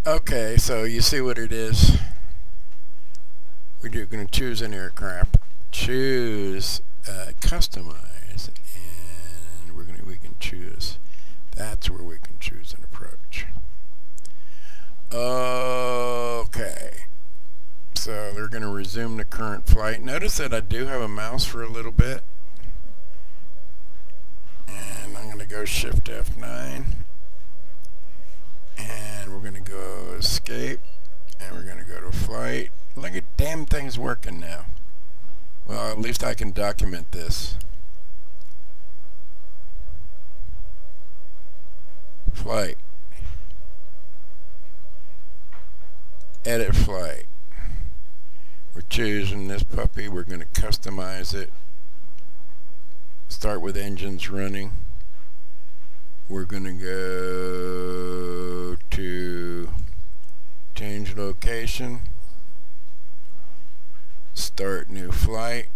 Okay, so you see what it is. We're going to choose an aircraft, choose customize, and we can choose. That's where we can choose an approach. Okay, so they're going to resume the current flight. Notice that I do have a mouse for a little bit, and I'm going to go Shift F9, and we're going to go escape, and we're going to go to flight. Look at damn thing's working now. Well, at least I can document this. Flight. Edit flight. We're choosing this puppy. We're going to customize it. Start with engines running. We're going to go to change location. Start new flight.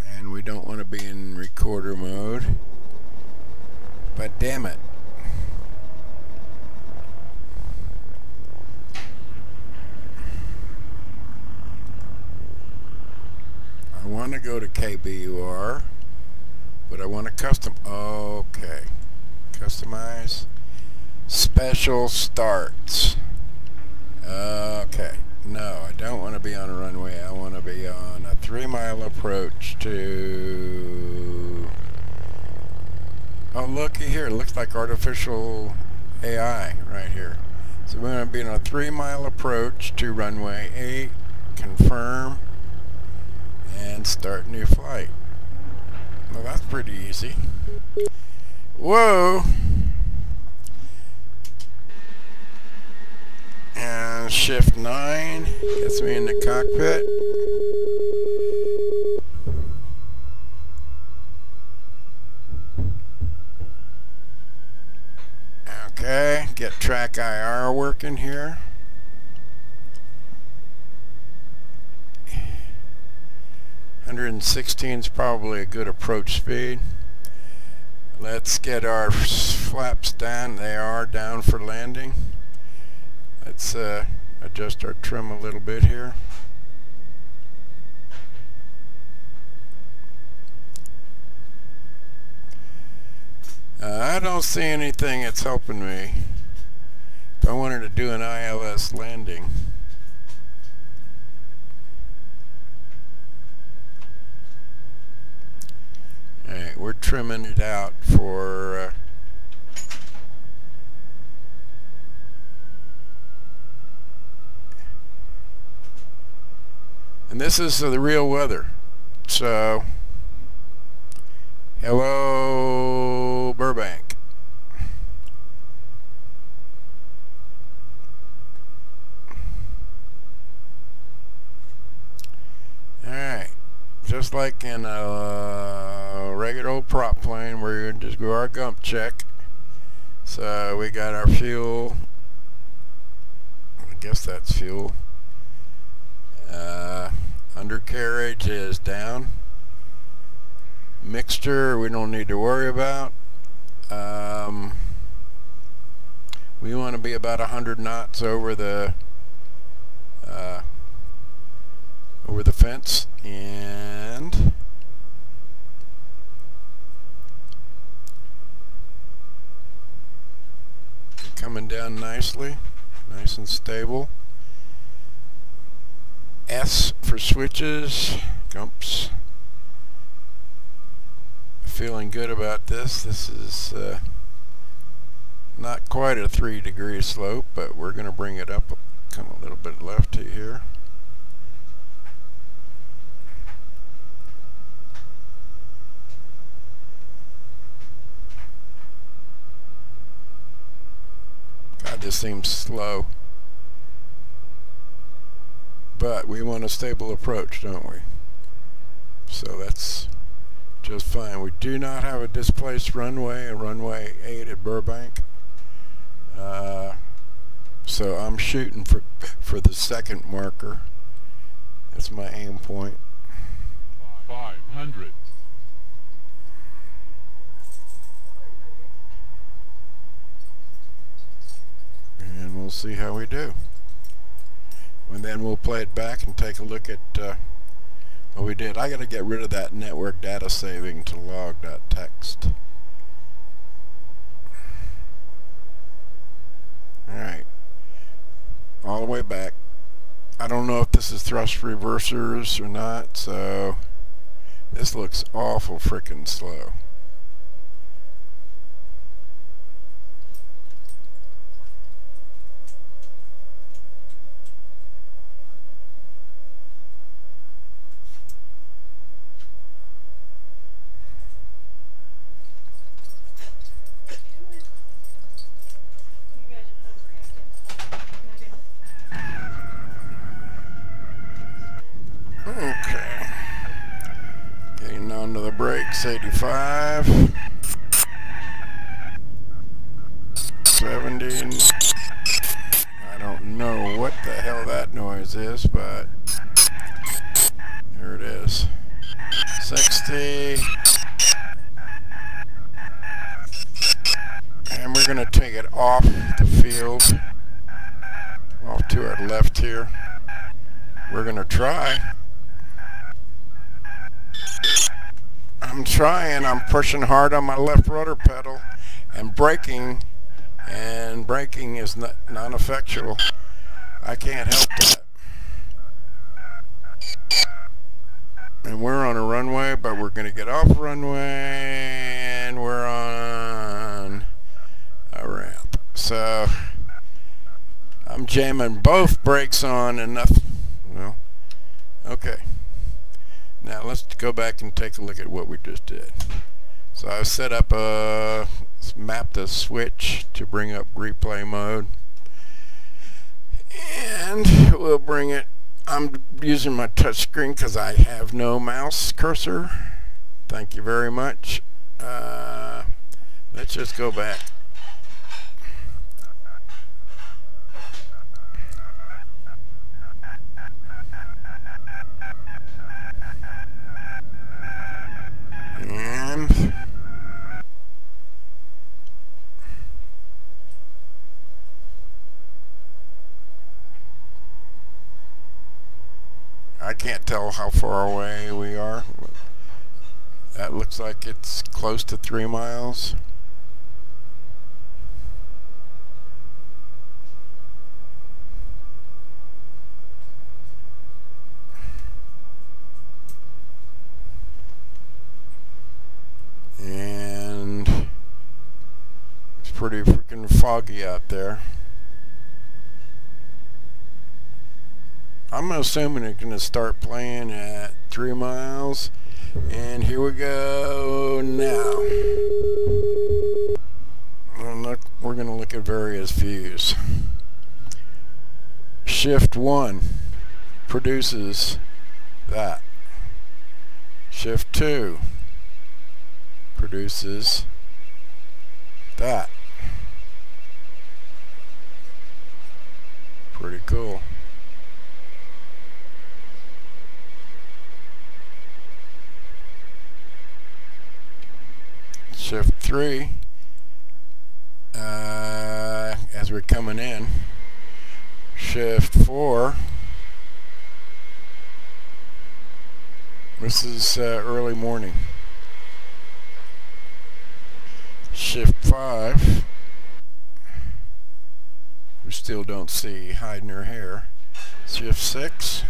And we don't want to be in recorder mode. But damn it. I want to go to KBUR, but I want to custom. Okay. Customize. Special starts. Okay. No, I don't want to be on a runway. I want to be on a 3-mile approach to... Oh, looky here. It looks like artificial AI right here. So we're going to be on a 3-mile approach to runway 8. Confirm. And start new flight. Well, that's pretty easy. Whoa! And Shift 9 gets me in the cockpit. Okay, get track IR working here. .116 is probably a good approach speed. Let's get our flaps down. They are down for landing. Let's adjust our trim a little bit here. I don't see anything that's helping me. If I wanted to do an ILS landing, alright, we're trimming it out for and this is the real weather. So, hello Burbank. Alright, just like in a regular old prop plane, we're going to just do our gump check. So we got our fuel. I guess that's fuel. Undercarriage is down. Mixture we don't need to worry about. We want to be about 100 knots over the fence, and coming down nicely, nice and stable. S for switches, gumps. Feeling good about this. This is not quite a 3-degree slope, but we're going to bring it up, come a little bit left to here. God, this seems slow. But we want a stable approach, don't we? So that's just fine. We do not have a displaced runway, a runway 8 at Burbank. So I'm shooting for the second marker. That's my aim point. 500. we'll see how we do. And then we'll play it back and take a look at what we did. I got to get rid of that network data saving to log.txt. Alright, all the way back. I don't know if this is thrust reversers or not, so this looks awful frickin' slow. Okay, getting onto the brakes, 85, 70, I don't know what the hell that noise is, but here it is, 60, and we're going to take it off the field, off to our left here. We're going to try. I'm pushing hard on my left rudder pedal and braking is non-effectual. I can't help that. And we're on a runway, but we're going to get off runway and we're on a ramp. So I'm jamming both brakes on enough. Well, okay. Now let's go back and take a look at what we just did. So I set up mapped a switch to bring up replay mode, and we'll bring it. I'm using my touch screen because I have no mouse cursor. Thank you very much. Let's just go back. And I can't tell how far away we are. That looks like it's close to 3 miles. And it's pretty freaking foggy out there. I'm assuming it's going to start playing at 3 miles. And here we go now. We're going to look at various views. Shift 1 produces that. Shift 2 produces that. Pretty cool. Shift 3, as we're coming in. Shift 4, this is early morning. Shift 5, we still don't see hiding her hair. Shift 6,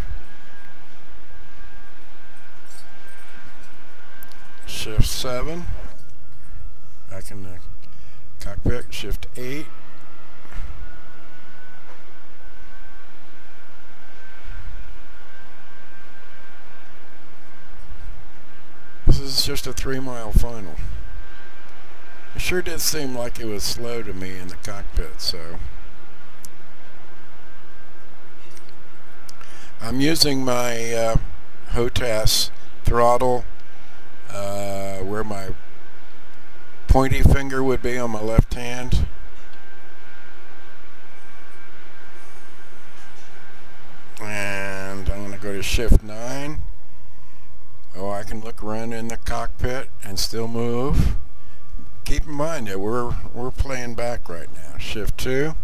Shift 7, back in the cockpit. Shift 8, this is just a 3-mile final. It sure did seem like it was slow to me in the cockpit, so I'm using my HOTAS throttle where my pointy finger would be on my left hand. And I'm going to go to Shift 9. Oh, I can look around in the cockpit and still move. Keep in mind that we're playing back right now. Shift 2,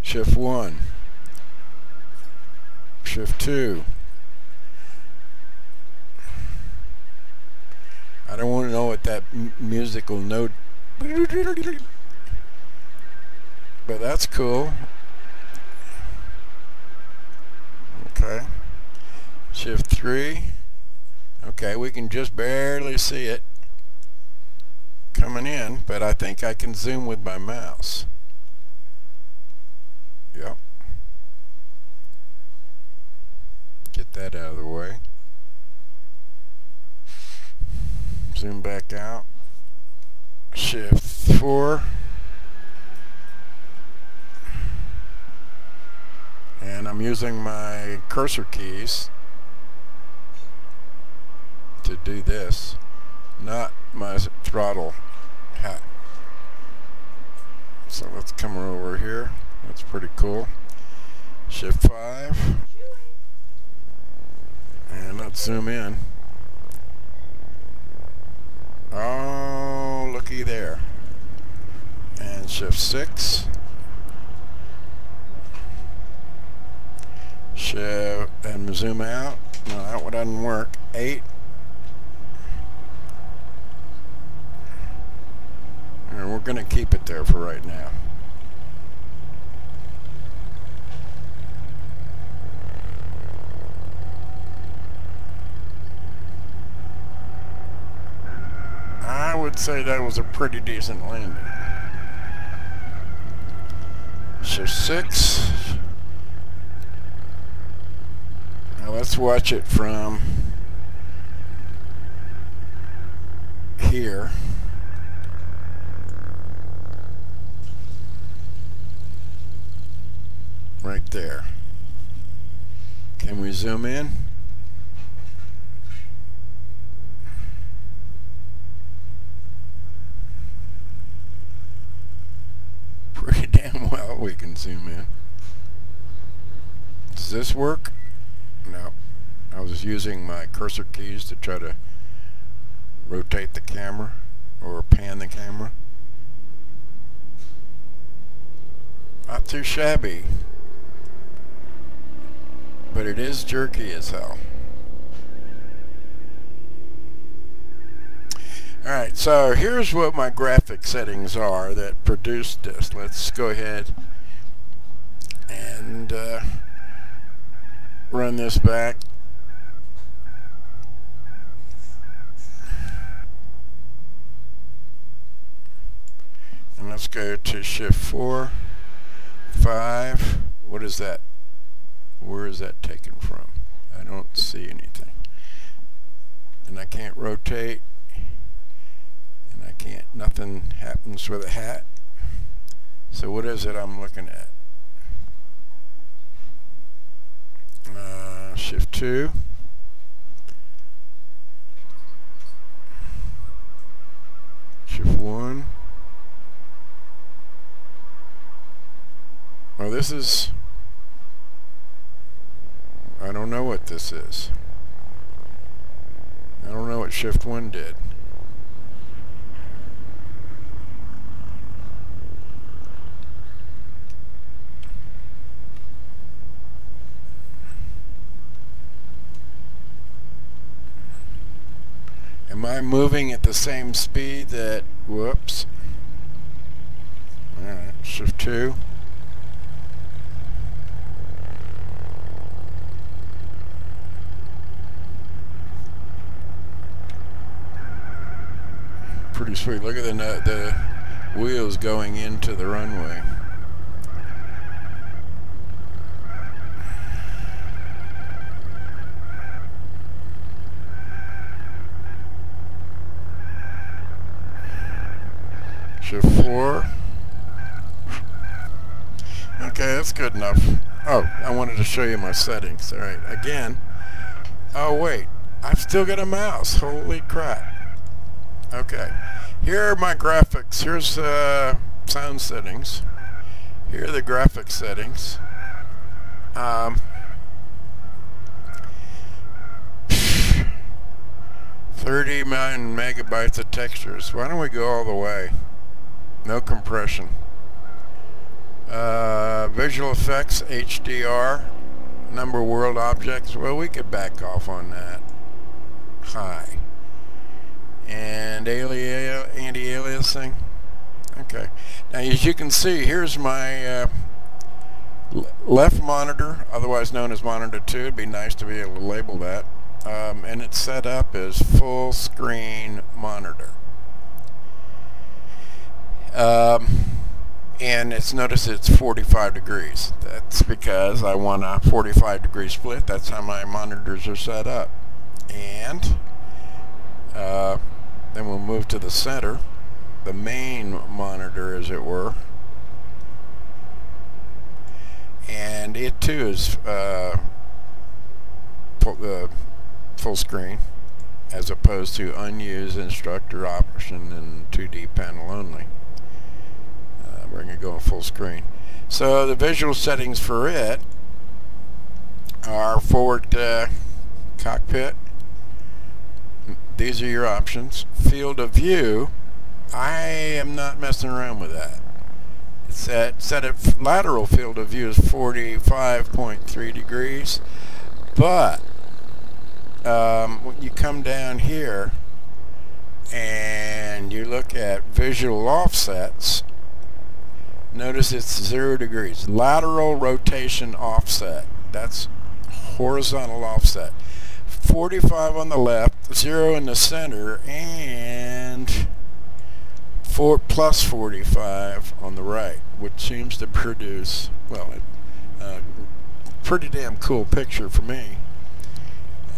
Shift 1. Shift 2. I don't want to know what that musical note, but that's cool. Okay. Shift 3. Okay, we can just barely see it coming in, but I think I can zoom with my mouse. Yep. Get that out of the way. Zoom back out. Shift 4. And I'm using my cursor keys to do this, not my throttle hat. So let's come over here. That's pretty cool. Shift 5. And let's zoom in. Oh, looky there. And Shift 6. Shift and zoom out. No, that one doesn't work. 8. And we're going to keep it there for right now. I would say that was a pretty decent landing. Shift 6. Now let's watch it from here. Right there. Can we zoom in? Pretty damn well we can zoom in. Does this work? No. I was using my cursor keys to try to rotate the camera or pan the camera. Not too shabby, but it is jerky as hell. Alright, so here's what my graphic settings are that produced this. Let's go ahead and run this back. And let's go to Shift 4, 5. What is that? Where is that taken from? I don't see anything. And I can't rotate. And I can't, nothing happens with a hat. So what is it I'm looking at? Shift 2. Shift 1. Well, this is, I don't know what this is. I don't know what Shift 1 did. Am I moving at the same speed that, whoops. Alright, Shift 2. Pretty sweet. Look at the wheels going into the runway. Shift 4. Okay, that's good enough. Oh, I wanted to show you my settings. Alright, again. Oh wait, I've still got a mouse. Holy crap. Okay, here are my graphics. Here's sound settings. Here are the graphic settings. 39 megabytes of textures. Why don't we go all the way? No compression. Visual effects, HDR, number of world objects. Well, we could back off on that. High. And anti-aliasing. Okay. Now, as you can see, here's my left monitor, otherwise known as monitor 2. It'd be nice to be able to label that. And it's set up as full screen monitor. And notice it's 45 degrees. That's because I want a 45 degree split. That's how my monitors are set up. And then we'll move to the center, the main monitor, as it were. And it too is full screen, as opposed to unused instructor option and 2D panel only. We're going to go in full screen. So the visual settings for it are forward cockpit. These are your options. Field of view, I am not messing around with that. It's set at lateral field of view is 45.3 degrees, but when you come down here and you look at visual offsets, notice it's 0 degrees. Lateral rotation offset. That's horizontal offset. 45 on the left, 0 in the center, and plus 45 on the right, which seems to produce, well, a pretty damn cool picture for me.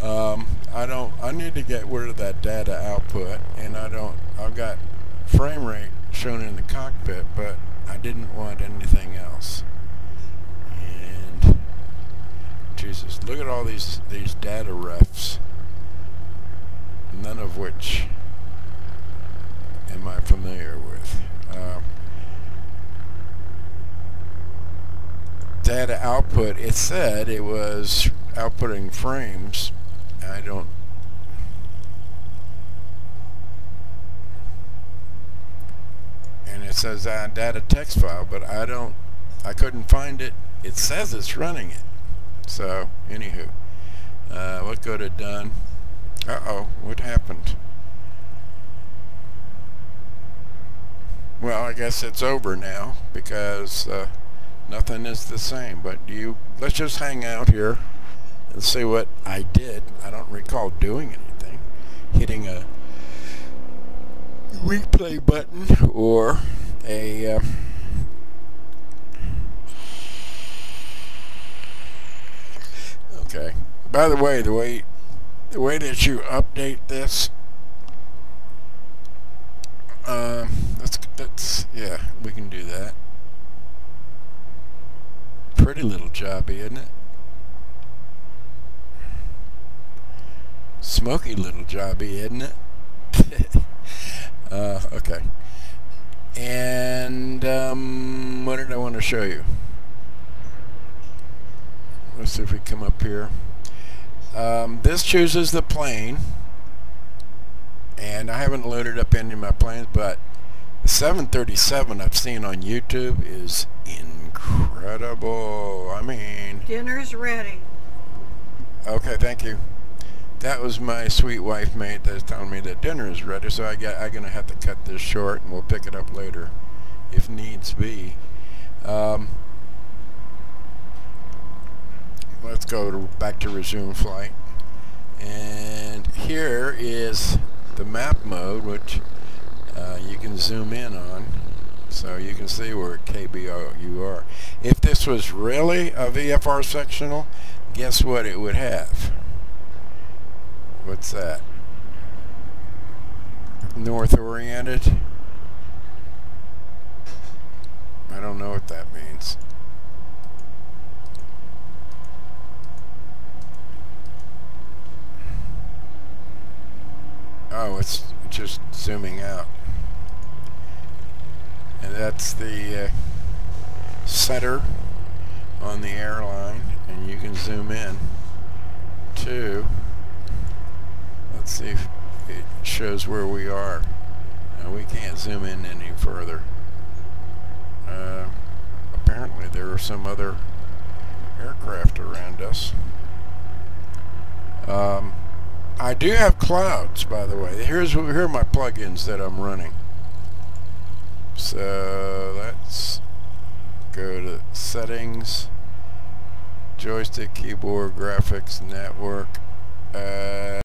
I need to get rid of that data output, and I've got frame rate shown in the cockpit, but I didn't want anything else. And Jesus, look at all these data refs, none of which am I familiar with. Data output, it said it was outputting frames. I don't. And it says data text file, but I couldn't find it. It says it's running it. So, anywho, let's go to done. Uh-oh, what happened? Well, I guess it's over now because nothing is the same. But let's just hang out here and see what I did. I don't recall doing anything. Hitting a replay button or a okay. By the way, the way that you update this, that's yeah, we can do that. Pretty little jobby, isn't it? Smoky little jobby, isn't it? Okay. And what did I want to show you? Let's see if we come up here. This chooses the plane, and I haven't loaded up any of my planes, but the 737 I've seen on YouTube is incredible. I mean, dinner's ready. Okay, thank you. That was my sweet wife mate that's telling me that dinner is ready, so I'm gonna have to cut this short, and we'll pick it up later if needs be. Let's go back to resume flight, and here is the map mode, which you can zoom in on, so you can see where KBUR. If this was really a VFR sectional, guess what it would have? What's that? North oriented? I don't know what that means. Oh, it's just zooming out. And that's the center on the airline, and you can zoom in to, let's see if it shows where we are. Now we can't zoom in any further. Apparently or some other aircraft around us. I do have clouds, by the way. Here are my plugins that I'm running. So let's go to settings, joystick, keyboard, graphics, network.